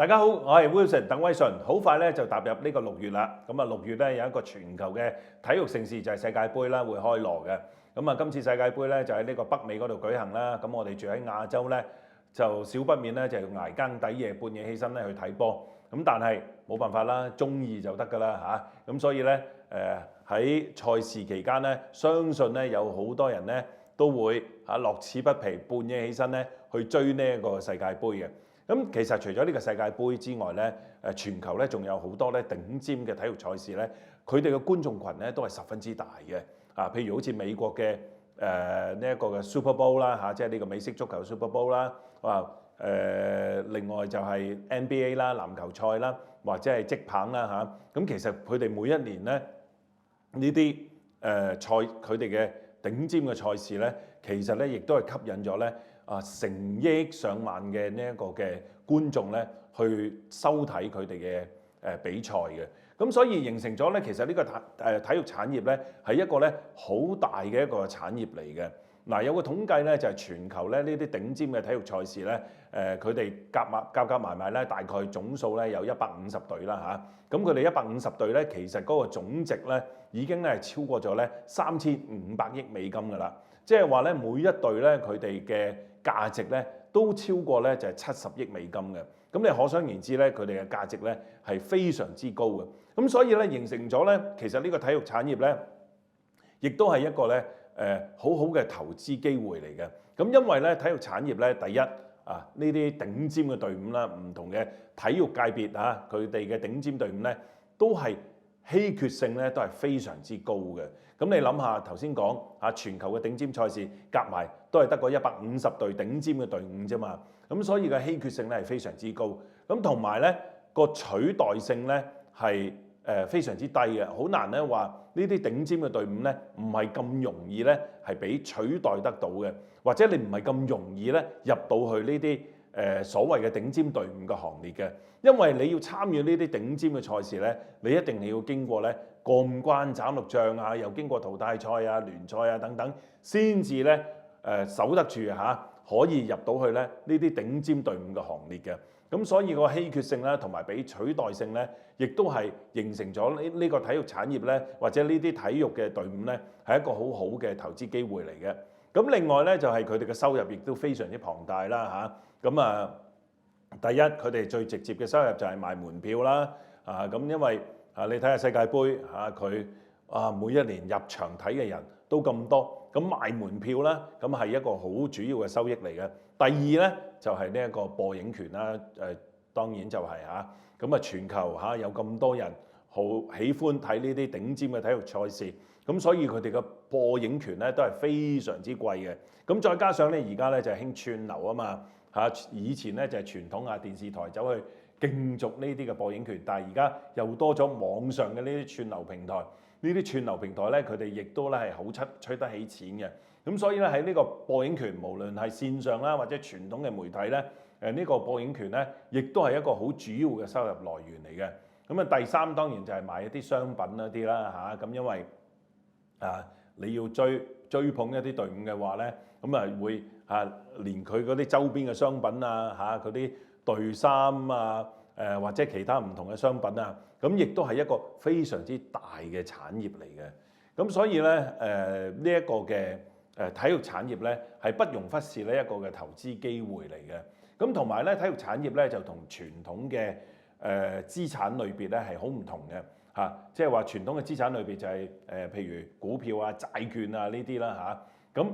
大家好，我係 Wilson 鄧威順，好快咧就踏入呢個6月啦。咁啊6月咧有一個全球嘅體育盛事就係世界盃啦，會開鑼嘅。咁啊今次世界盃咧就喺呢個北美嗰度舉行啦。咁我哋住喺亞洲咧就少不免咧就要捱更抵夜半夜起身咧去睇波。咁但係冇辦法啦，鍾意就得㗎啦嚇。咁所以咧喺賽事期間咧，相信咧有好多人咧都會樂此不疲，半夜起身咧去追呢一個世界盃嘅。咁其實除咗呢個世界盃之外咧，全球咧仲有好多咧頂尖嘅體育賽事咧，佢哋嘅觀眾群咧都係十分之大嘅。譬如好似美國嘅呢一個嘅 Super Bowl 啦嚇，即係呢個美式足球 Super Bowl 啦。另外就係 NBA 啦、籃球賽啦，或者係職棒啦嚇。咁其實佢哋每一年咧呢啲佢哋嘅頂尖嘅賽事咧，其實咧亦都係吸引咗咧成億上萬嘅呢一個嘅觀眾咧去收睇佢哋嘅比賽嘅。咁所以形成咗咧，其實呢個體育產業咧係一個咧好大嘅一個產業嚟嘅。嗱，有個統計咧就係全球咧呢啲頂尖嘅體育賽事咧，佢哋夾埋咧，大概總數咧有150隊啦嚇。咁佢哋150隊咧，其實嗰個總值咧已經咧係超過咗咧3500億美金㗎啦。即係話咧每一隊咧佢哋嘅價值咧都超過咧就係70億美金嘅。咁你可想而知咧，佢哋嘅價值咧係非常之高嘅。咁所以咧形成咗咧，其實呢個體育產業咧，亦都係一個咧好好嘅投資機會嚟嘅。咁因為咧體育產業咧，第一呢啲頂尖嘅隊伍啦，唔同嘅體育界別佢哋嘅頂尖隊伍咧，都係稀缺性咧都係非常之高嘅。咁你諗下頭先講全球嘅頂尖賽事夾埋都係得個150隊頂尖嘅隊伍啫嘛。咁所以嘅稀缺性咧係非常之高。咁同埋咧個取代性咧係非常之低嘅，好難咧話呢啲頂尖嘅隊伍咧唔係咁容易咧係俾取代得到嘅，或者你唔係咁容易咧入到去呢啲所謂嘅頂尖隊伍嘅行列嘅。因為你要參與呢啲頂尖嘅賽事咧，你一定係要經過咧過五關斬六將啊，又經過淘汰賽啊、聯賽啊等等，先至咧守得住可以入到去咧呢啲頂尖隊伍嘅行列嘅。咁所以個稀缺性咧，同埋俾取代性咧，亦都係形成咗呢個體育產業咧，或者呢啲體育嘅隊伍咧，係一個好好嘅投資機會嚟嘅。咁另外咧就係佢哋嘅收入亦都非常之龐大啦嚇。咁第一佢哋最直接嘅收入就係賣門票啦。咁因為你睇下世界盃佢每一年入場睇嘅人都咁多，咁賣門票啦，咁係一個好主要嘅收益嚟嘅。第二咧就係呢一個播映權啦。當然就係咁全球有咁多人好喜歡睇呢啲頂尖嘅體育賽事，咁所以佢哋嘅播映權咧都係非常之貴嘅。咁再加上咧而家咧就係興串流啊嘛以前咧就係傳統電視台走去競逐呢啲嘅播映權，但係而家又多咗網上嘅呢啲串流平台。呢啲串流平台咧，佢哋亦都咧係好吹得起錢嘅。咁所以咧喺呢個播映權，無論係線上啦或者傳統嘅媒體咧，呢個播映權咧，亦都係一個好主要嘅收入來源嚟嘅。咁第三當然就係賣一啲商品嗰啲啦咁因為你要追捧一啲隊伍嘅話咧，咁會連佢嗰啲周邊嘅商品嗰啲隊衫或者其他唔同嘅商品咁亦都係一個非常之大嘅產業嚟嘅。咁所以咧呢一個嘅體育產業咧係不容忽視呢一個嘅投資機會嚟嘅。咁同埋咧體育產業咧就同傳統嘅資產類別咧係好唔同嘅即係話傳統嘅資產類別就係譬如股票債券呢啲啦咁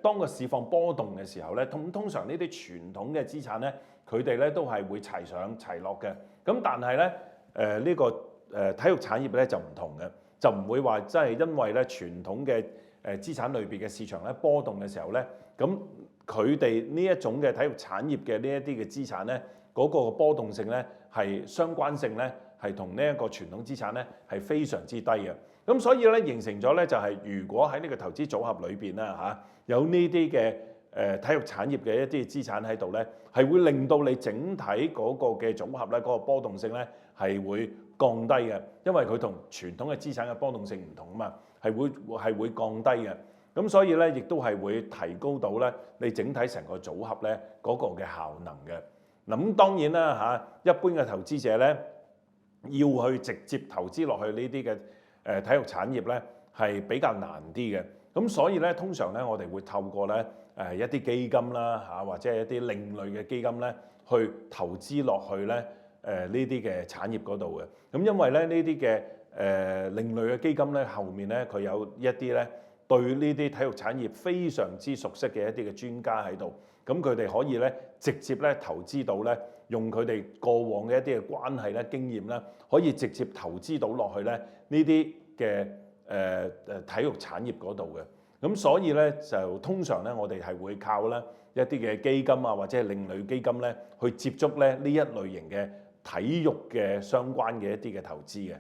當個市況波動嘅時候咧，通常呢啲傳統嘅資產咧，佢哋咧都係會齊上齊落嘅。咁但係咧呢個體育產業咧就唔同嘅，就唔會話真係因為咧傳統嘅資產類別嘅市場咧波動嘅時候咧，咁佢哋呢一種嘅體育產業嘅呢一啲嘅資產咧，嗰個波動性咧係相關性咧係同呢一個傳統資產咧係非常之低嘅。咁所以咧形成咗咧就係如果喺呢個投資組合裏邊啦有呢啲嘅體育產業嘅一啲資產喺度咧，係會令到你整體嗰個嘅組合咧嗰個波動性咧係會降低嘅，因為佢同傳統嘅資產嘅波動性唔同啊嘛，係會降低嘅。咁所以咧亦都係會提高到咧你整體成個組合咧嗰個嘅效能嘅。嗱咁當然啦嚇，一般嘅投資者咧要去直接投資落去呢啲嘅體育產業咧係比較難啲嘅。咁所以咧通常咧我哋會透過咧一啲基金啦嚇，或者係一啲另類嘅基金咧去投資落去咧呢啲嘅產業嗰度嘅。咁因為咧呢啲嘅另類嘅基金咧後面咧佢有一啲咧對呢啲體育產業非常之熟悉嘅一啲嘅專家喺度。咁佢哋可以咧直接咧投資到咧，用佢哋過往嘅一啲嘅關係咧、經驗咧，可以直接投資到落去咧呢啲嘅體育產業嗰度嘅。咁所以咧就通常咧我哋係會靠咧一啲嘅基金啊，或者係另類基金咧去接觸咧呢一類型嘅體育嘅相關嘅一啲嘅投資嘅。